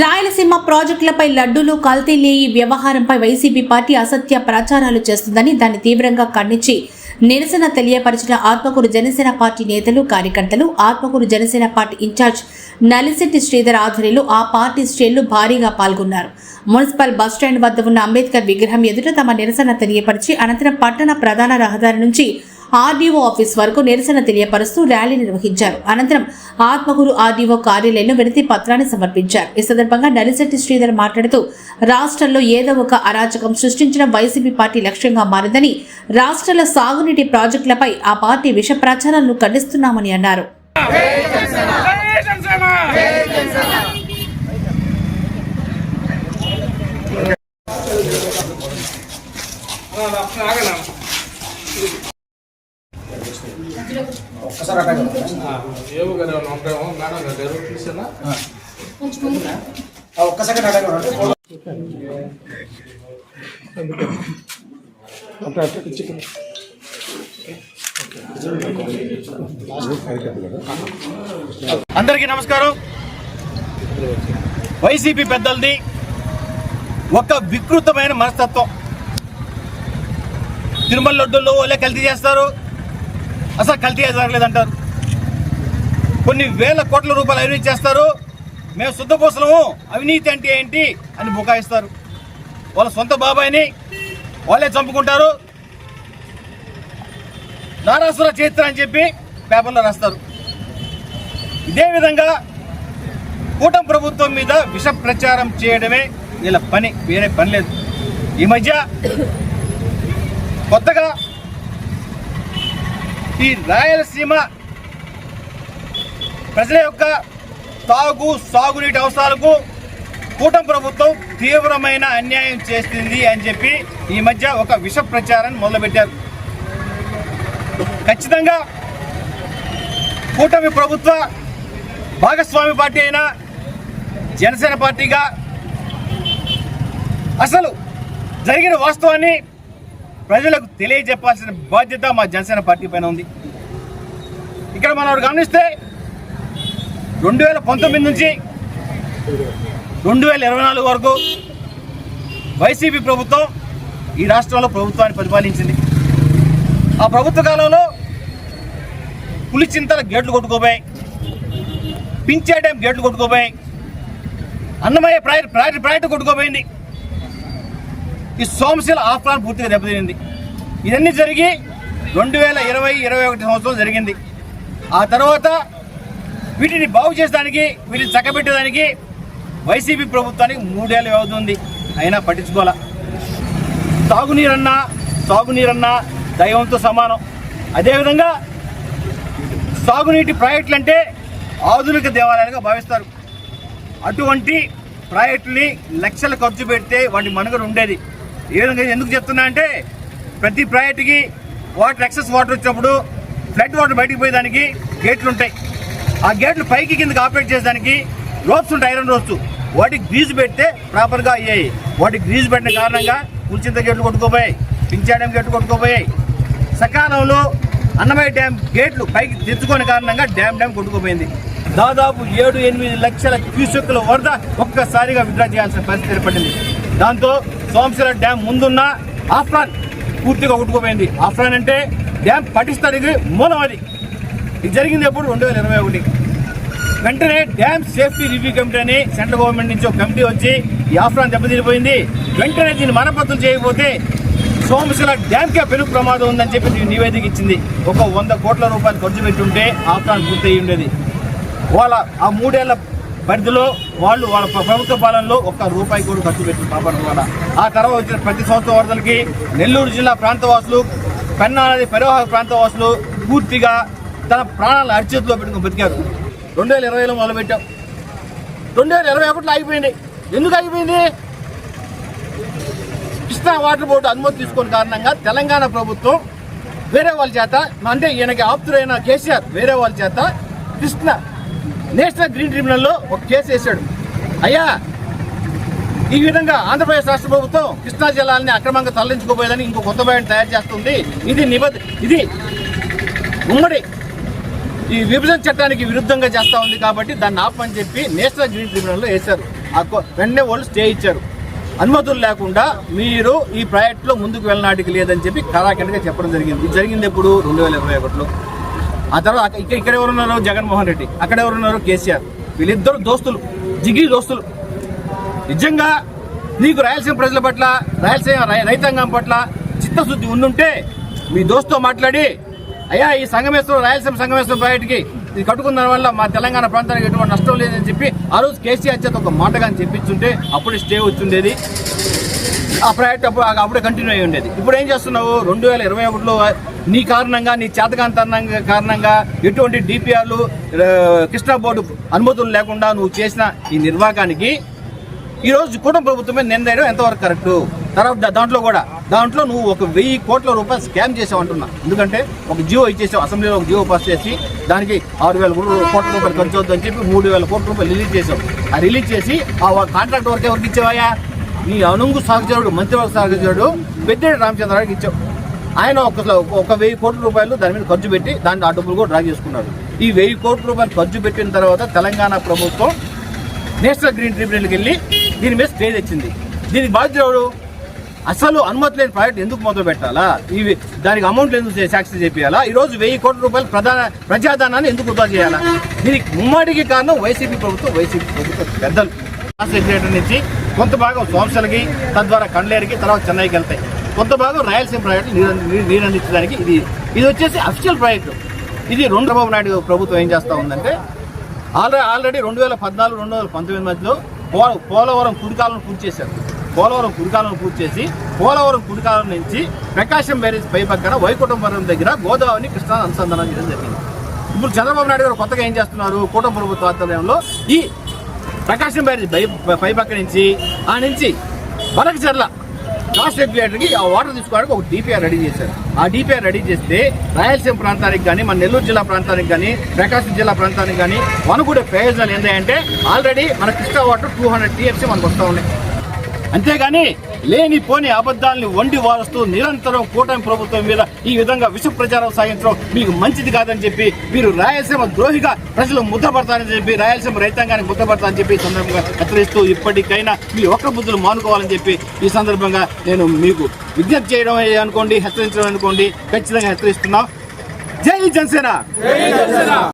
రాయలసీమ ప్రాజెక్టులపై లడ్డూలు కల్తీ లేని వ్యవహారంపై వైసీపీ పార్టీ అసత్య ప్రచారాలు చేస్తుందని దాన్ని తీవ్రంగా ఖండించి నిరసన తెలియపరిచిన ఆత్మకూరు జనసేన పార్టీ నేతలు కార్యకర్తలు ఆత్మకూరు జనసేన పార్టీ ఇన్ఛార్జ్ నలిశెట్టి శ్రీధర్ ఆధ్వర్యంలో ఆ పార్టీ శ్రేణులు భారీగా పాల్గొన్నారు. మున్సిపల్ బస్టాండ్ వద్ద ఉన్న అంబేద్కర్ విగ్రహం ఎదుట తమ నిరసన తెలియపరిచి అనంతరం పట్టణ ప్రధాన రహదారి నుంచి ఆర్డీఓ ఆఫీస్ వరకు నిరసన తెలియపరుస్తూ ర్యాలీ నిర్వహించారు. అనంతరం ఆత్మకూరు ఆర్డీఓ కార్యాలయంలో వినతి పత్రాన్ని సమర్పించారు. ఈ సందర్భంగా నలిశెట్టి శ్రీధర్ మాట్లాడుతూ రాష్ట్రంలో ఏదో ఒక అరాచకం సృష్టించడం వైసీపీ పార్టీ లక్ష్యంగా మారిందని, రాష్ట్రాల సాగునీటి ప్రాజెక్టులపై ఆ పార్టీ విష ప్రచారాలను ఖండిస్తున్నామని అన్నారు. అందరికీ నమస్కారం. వైసీపీ పెద్దలది ఒక వికృతమైన మనస్తత్వం. తిరుమల లడ్డూల్లో వాళ్ళే కల్తీ చేస్తారు, అసలు కల్తీ జరగలేదంటారు. కొన్ని వేల కోట్ల రూపాయలు అవినీతి చేస్తారు. మేము శుద్ధపూసలము, అవినీతి అంటే ఏంటి అని బుకాయిస్తారు. వాళ్ళ సొంత బాబాయిని వాళ్ళే చంపుకుంటారు. నారాసుర చరిత్ర అని చెప్పి పేపర్లో రాస్తారు. ఇదే విధంగా కూటమి ప్రభుత్వం మీద విష ప్రచారం చేయడమే వీళ్ళ పని, వేరే పని లేదు. ఈ మధ్య కొత్తగా ఈ రాయలసీమ ప్రజల యొక్క సాగునీటి అవసరాలకు కూటమి ప్రభుత్వం తీవ్రమైన అన్యాయం చేస్తుంది అని చెప్పి ఈ మధ్య ఒక విష ప్రచారాన్ని మొదలుపెట్టారు. ఖచ్చితంగా కూటమి ప్రభుత్వ భాగస్వామి పార్టీ అయిన జనసేన పార్టీగా అసలు జరిగిన వాస్తవాన్ని ప్రజలకు తెలియజెప్పాల్సిన బాధ్యత మా జనసేన పార్టీ పైన ఉంది. ఇక్కడ మనం గమనిస్తే 2019 నుంచి 2024 వరకు వైసీపీ ప్రభుత్వం ఈ రాష్ట్రంలో ప్రభుత్వాన్ని పరిపాలించింది. ఆ ప్రభుత్వ కాలంలో పులిచింతల గేట్లు కొట్టుకోపోయాయి, పించే డ్యాం గేట్లు కొట్టుకోపోయాయి, అన్నమయ్య ప్రాజెక్టు కొట్టుకోపోయింది, ఈ సోమశిల ఆఫ్లాన్ పూర్తిగా దెబ్బతింది. ఇవన్నీ జరిగి 2020-21 సంవత్సరం జరిగింది. ఆ తర్వాత వీటిని బాగు చేసేదానికి, వీటిని చక్కబెట్టేదానికి వైసీపీ ప్రభుత్వానికి 3 ఏళ్ళ వ్యవధి ఉంది, అయినా పట్టించుకోవాలా. సాగునీరన్నా దైవంతో సమానం. అదేవిధంగా సాగునీటి ప్రాజెక్టులు అంటే ఆధునిక దేవాలయాలుగా భావిస్తారు. అటువంటి ప్రాజెక్టుని లక్షలు ఖర్చు పెడితే వాటి మనుగడ ఉండేది. ఏ విధంగా ఎందుకు చెప్తున్నా అంటే, ప్రతి ప్రాజెక్టుకి ఎక్సెస్ వాటర్ వచ్చినప్పుడు ఫ్లడ్ వాటర్ బయటికి పోయేదానికి గేట్లు ఉంటాయి. ఆ గేట్లు పైకి కిందకి ఆపరేట్ చేసేదానికి రోప్స్ ఉంటాయి, ఐరన్ రోప్స్. వాటికి గ్రీజు పెడితే ప్రాపర్గా అయ్యాయి. వాటికి గ్రీజు పెట్టిన కారణంగా పులిచింత గేట్లు కొట్టుకోపోయాయి, పించా డ్యాం గేట్లు కొట్టుకోపోయాయి. సకాలంలో అన్నమయ్య డ్యాం గేట్లు పైకి తెచ్చుకోని కారణంగా డ్యాం కొట్టుకుపోయింది. దాదాపు 7-8 లక్షల క్యూసెక్కుల వరద ఒక్కసారిగా విత్డ్రా చేయాల్సిన పరిస్థితి ఏర్పడింది. దాంతో సోమశిల డ్యాం ముందున్న ఆఫ్రాన్ పూర్తిగా కొట్టుకుపోయింది. ఆఫ్రాన్ అంటే డ్యాం పటిష్టానికి మూలం. అది జరిగింది ఎప్పుడు 2021. వెంటనే డ్యామ్ సేఫ్టీ రివ్యూ కమిటీ అని సెంట్రల్ గవర్నమెంట్ నుంచి ఒక కమిటీ వచ్చి ఈ ఆఫ్రాన్ దెబ్బతిరిపోయింది, వెంటనే దీన్ని మరమ్మతులు చేయకపోతే సోమశిల డ్యామ్కే పెను ప్రమాదం ఉందని చెప్పి నివేదిక ఇచ్చింది. ఒక 100 కోట్ల రూపాయలు ఖర్చు పెట్టుంటే ఆఫ్రాన్ పూర్తి అయ్యి ఉండేది. వాళ్ళ ఆ 3 ఏళ్ల పరిధిలో వాళ్ళ ప్రభుత్వ పాలనలో ₹1 కూడా ఖర్చు పెట్టి కాపాడు. ఆ తర్వాత వచ్చిన ప్రతి సంవత్సరం వరదలకి నెల్లూరు జిల్లా ప్రాంతవాసులు, పెన్నా నది పరివాహక ప్రాంతవాసులు పూర్తిగా తన ప్రాణాలను అరిచేతిలో పెట్టుకుని బతికారు. 2020లో మొదలుపెట్టాం, 2021లో ఆగిపోయింది. ఎందుకు ఆగిపోయింది? కృష్ణా వాటర్ బోర్డు అనుమతి తీసుకున్న కారణంగా తెలంగాణ ప్రభుత్వం వేరే వాళ్ళ చేత, అంటే ఈయనకి ఆప్తుడైన కేసీఆర్ వేరే వాళ్ళ చేత కృష్ణా నేషనల్ గ్రీన్ ట్రిబ్యునల్లో ఒక కేసు వేశాడు. అయ్యా, ఈ విధంగా ఆంధ్రప్రదేశ్ రాష్ట్ర ప్రభుత్వం కృష్ణా జలాన్ని అక్రమంగా తరలించుకోపోయేదని ఇంకో కొత్త బయటను తయారు చేస్తుంది. ఇది ఉమ్మడి ఈ విభజన చట్టానికి విరుద్ధంగా చేస్తా ఉంది కాబట్టి దాన్ని ఆపని చెప్పి నేషనల్ గ్రీన్ ట్రిబ్యునల్లో వేశారు. వెంటనే వాళ్ళు స్టే ఇచ్చారు. అనుమతులు లేకుండా మీరు ఈ ప్రాజెక్టులో ముందుకు వెళ్ళనాటికి లేదని చెప్పి కరాఖండిగా చెప్పడం జరిగింది. ఇది జరిగింది ఎప్పుడు 2021లో. ఆ తర్వాత ఇక్కడ ఎవరున్నారు? జగన్మోహన్ రెడ్డి. అక్కడ ఎవరున్నారు? కేసీఆర్. వీళ్ళిద్దరు దోస్తులు, జిగిరి దోస్తులు. నిజంగా నీకు రాయలసీమ ప్రజల పట్ల, రాయలసీమ రైతాంగం పట్ల చిత్తశుద్ధి ఉండుంటే మీ దోస్తుతో మాట్లాడి, అయ్యా ఈ సంగమేశ్వరం, రాయలసీమ సంగమేశ్వరం ప్రాజెక్టుకి ఇది కట్టుకున్న వల్ల మా తెలంగాణ ప్రాంతానికి ఎటువంటి నష్టం లేదని చెప్పి ఆ రోజు కేసీఆర్ చేత ఒక మాటగా చెప్పించుంటే అప్పుడే స్టే వచ్చిండేది. ఆ ప్రాజెక్ట్ అప్పుడే కంటిన్యూ అయ్యి ఉండేది. ఇప్పుడు ఏం చేస్తున్నావు? 2021లో నీ కారణంగా, నీ చేతకాంత కారణంగా ఎటువంటి డిపిఆర్లు, కృష్ణా బోర్డు అనుమతులు లేకుండా నువ్వు చేసిన ఈ నిర్వాహానికి ఈరోజు కూటమి ప్రభుత్వమే నిందేయడం ఎంతవరకు కరెక్టు? తర్వాత దాంట్లో నువ్వు 1,000 కోట్ల రూపాయలు స్కామ్ చేసావు అంటున్నా. ఎందుకంటే ఒక జియో ఇచ్చేసావు, అసెంబ్లీలో ఒక జియో పాస్ చేసి దానికి 6,000 కోట్ల రూపాయలు ఖర్చు అవుతుందని చెప్పి 3,000 కోట్ల రూపాయలు రిలీజ్ చేసావు. ఆ రిలీజ్ చేసి ఆ కాంట్రాక్ట్ వర్క్ ఎవరికి ఇచ్చావా? నీ అనుంగు సహచరుడు, మంత్రివర్గ సహచరుడు పెద్దిరెడ్డి రామచంద్రరావుకి ఇచ్చావు. ఆయన 1,000 కోట్ల రూపాయలు దాని మీద ఖర్చు పెట్టి దాన్ని ఆ డబ్బులు కూడా డ్రా చేసుకున్నాడు. ఈ 1,000 కోట్ల రూపాయలు ఖర్చు పెట్టిన తర్వాత తెలంగాణ ప్రభుత్వం నేషనల్ గ్రీన్ ట్రిబ్యునల్కి వెళ్ళి దీని మీద స్టే తెచ్చింది. దీనికి బాధ్యుడు అసలు అనుమతి లేని ప్రాజెక్ట్ ఎందుకు మొదలు పెట్టాలా? దానికి అమౌంట్ ఎందుకు సాక్షి చేయాలా? ఈరోజు 1,000 కోట్ల రూపాయలు ప్రజాధనాన్ని ఎందుకు వృధా చేయాలా? దీనికి ముమ్మాటికి కారణం వైసీపీ ప్రభుత్వ పెద్దలు. సెక్రటరీ నుంచి కొంత భాగం సోమశలకి, తద్వారా కండ్లేరికి, తర్వాత చెన్నైకి వెళ్తాయి. కొంత భాగం రాయలసీమ ప్రాజెక్టు నీరు అందించడానికి ఇది వచ్చేసి అఫిషియల్ ప్రాజెక్టు. ఇది చంద్రబాబు నాయుడు ప్రభుత్వం ఏం చేస్తూ ఉందంటే ఆల్రెడీ 2014, 2019 మధ్యలో పోలవరం కుడికాలను పూర్తి చేశారు. పోలవరం కుడికాలను పూర్తి చేసి పోలవరం కుడికాలం నుంచి ప్రకాశం బ్యారేజ్ పై పక్కన వైకుంఠపురం దగ్గర గోదావరిని కృష్ణా అనుసంధానం చేయడం జరిగింది. ఇప్పుడు చంద్రబాబు నాయుడు గారు కొత్తగా ఏం చేస్తున్నారు? కూటమి ప్రభుత్వ ఆధ్వర్యంలో ఈ ప్రకాశం బ్యారేజ్ పై పక్క నుంచి బనకచెర్ల కాస్ట్ రెగ్యులేటర్కి ఆ వాటర్ తీసుకోవడానికి ఒక డిపిఆర్ రెడీ చేశారు. ఆ డిపిఆర్ రెడీ చేస్తే రాయలసీమ ప్రాంతానికి కానీ, మన నెల్లూరు జిల్లా ప్రాంతానికి కానీ, ప్రకాశం జిల్లా ప్రాంతానికి కానీ అనుకునే ప్రయోజనాలు ఏంటంటే ఆల్రెడీ మన కృష్ణా వాటర్ 200 TFC మనకు వస్తూ ఉన్నాయి. అంతేగాని లేనిపోని అబద్ధాలని వండి వారుస్తూ నిరంతరం కూటమి ప్రభుత్వం మీద ఈ విధంగా విష ప్రచారం సాగించడం మీకు మంచిది కాదని చెప్పి, మీరు రాయలసీమ ద్రోహిగా ప్రజలు ముద్రపడతారని చెప్పి, రాయలసీమ రైతాంగానికి ముద్రపడతారని చెప్పి ఈ సందర్భంగా హెచ్చరిస్తూ ఇప్పటికైనా మీ ఒక్క బుద్ధులు మానుకోవాలని చెప్పి ఈ సందర్భంగా నేను మీకు విజ్ఞప్తి చేయడం అనుకోండి, హెచ్చరించడం అనుకోండి, ఖచ్చితంగా హెచ్చరిస్తున్నాం. జై జనసేన.